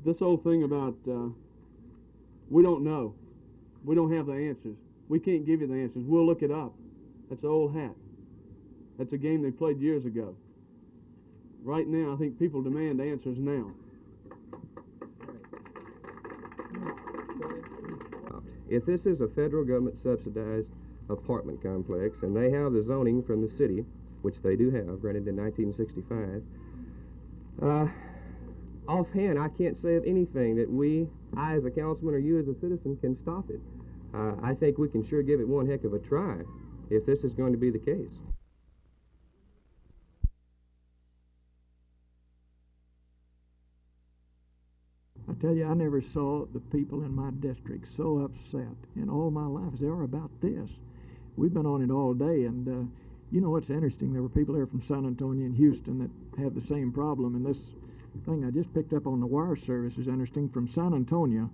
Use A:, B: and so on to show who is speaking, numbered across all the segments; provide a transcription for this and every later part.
A: this whole thing about we don't know. We don't have the answers. We can't give you the answers. We'll look it up. That's an old hat. That's a game they played years ago. Right now, I think people demand answers now.
B: If this is a federal government subsidized apartment complex and they have the zoning from the city, which they do have, granted in 1965, offhand, I can't say of anything that I as a councilman or you as a citizen can stop it. I think we can sure give it one heck of a try if this is going to be the case.
C: I tell you, I never saw the people in my district so upset in all my life as they are about this. We've been on it all day, and you know what's interesting? There were people here from San Antonio and Houston that have the same problem, and this thing I just picked up on the wire service is interesting. From San Antonio,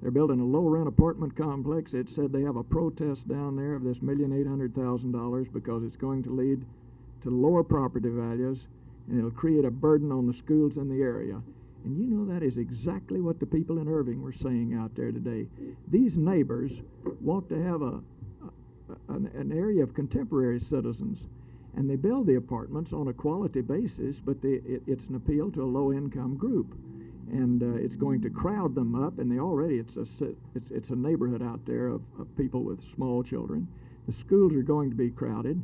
C: they're building a low-rent apartment complex. It said they have a protest down there of this $1,800,000 because it's going to lead to lower property values, and it'll create a burden on the schools in the area. And you know that is exactly what the people in Irving were saying out there today. These neighbors want to have an area of contemporary citizens, and they build the apartments on a quality basis, but it's an appeal to a low-income group, and it's going to crowd them up. And it's a neighborhood out there of people with small children. The schools are going to be crowded.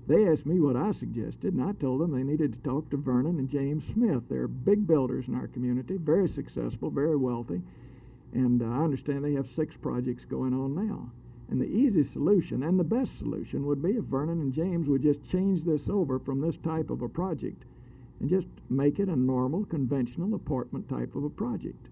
C: They asked me what I suggested, and I told them they needed to talk to Vernon and James Smith. They're big builders in our community, very successful, very wealthy, and I understand they have 6 projects going on now. And the easy solution and the best solution would be if Vernon and James would just change this over from this type of a project and just make it a normal, conventional apartment type of a project.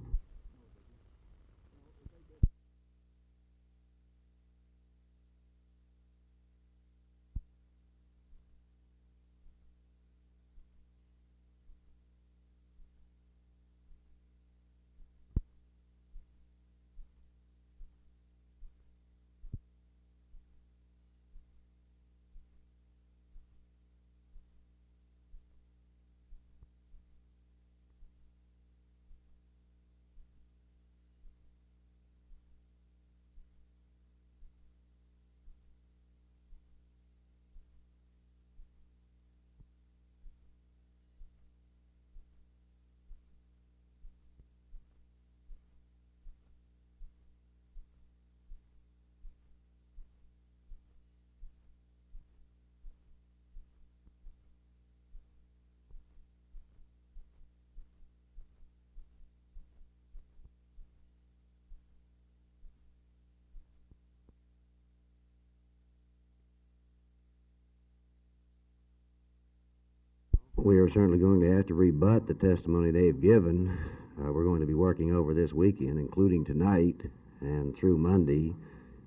D: We are certainly going to have to rebut the testimony they've given. We're going to be working over this weekend, including tonight and through Monday,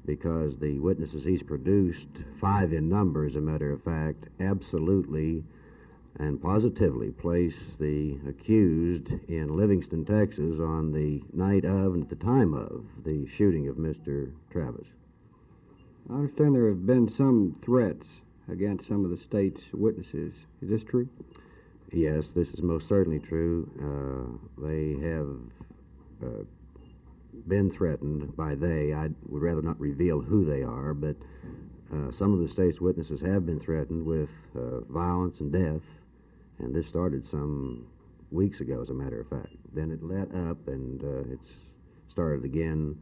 D: because the witnesses he's produced, 5 in number as a matter of fact, absolutely and positively place the accused in Livingston, Texas on the night of and at the time of the shooting of Mr. Travis.
E: I understand there have been some threats against some of the state's witnesses. Is this true?
D: Yes, this is most certainly true. They have been threatened by I would rather not reveal who they are, but some of the state's witnesses have been threatened with violence and death, and this started some weeks ago, as a matter of fact. Then it let up, and it's started again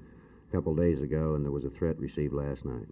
D: a couple days ago, and there was a threat received last night.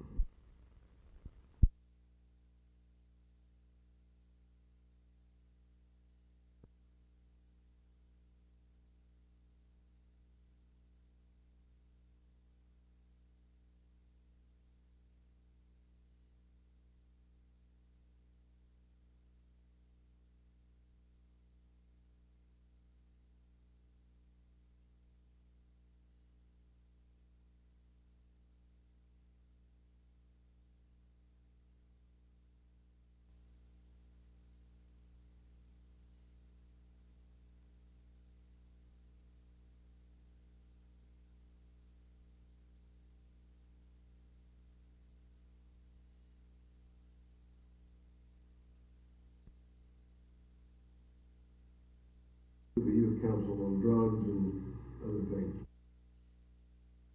F: For you, counsel on drugs and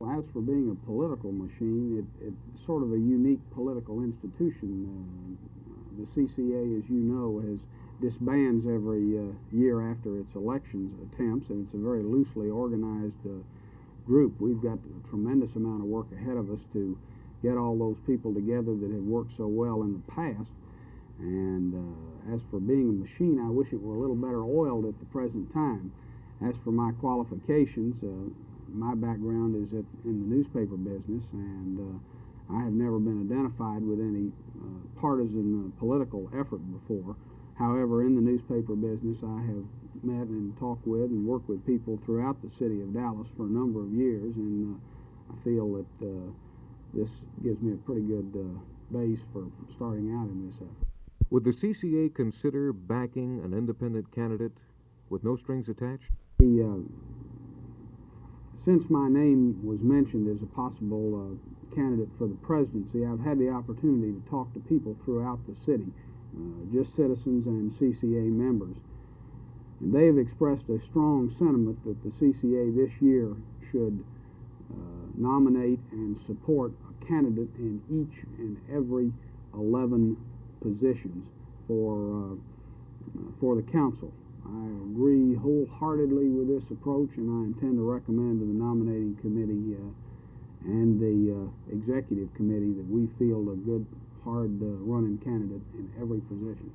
F: Well, as for being a political machine, it's sort of a unique political institution. The CCA, as you know, disbands every year after its elections attempts, and it's a very loosely organized group. We've got a tremendous amount of work ahead of us to get all those people together that have worked so well in the past. And as for being a machine, I wish it were a little better oiled at the present time. As for my qualifications, my background is in the newspaper business, and I have never been identified with any partisan political effort before. However, in the newspaper business, I have met and talked with and worked with people throughout the city of Dallas for a number of years, and I feel that this gives me a pretty good base for starting out in this effort.
G: Would the CCA consider backing an independent candidate with no strings attached?
F: Since my name was mentioned as a possible candidate for the presidency, I've had the opportunity to talk to people throughout the city, just citizens and CCA members. And they have expressed a strong sentiment that the CCA this year should nominate and support a candidate in each and every 11 positions for the council. I agree wholeheartedly with this approach, and I intend to recommend to the nominating committee and the executive committee that we field a good, hard running candidate in every position.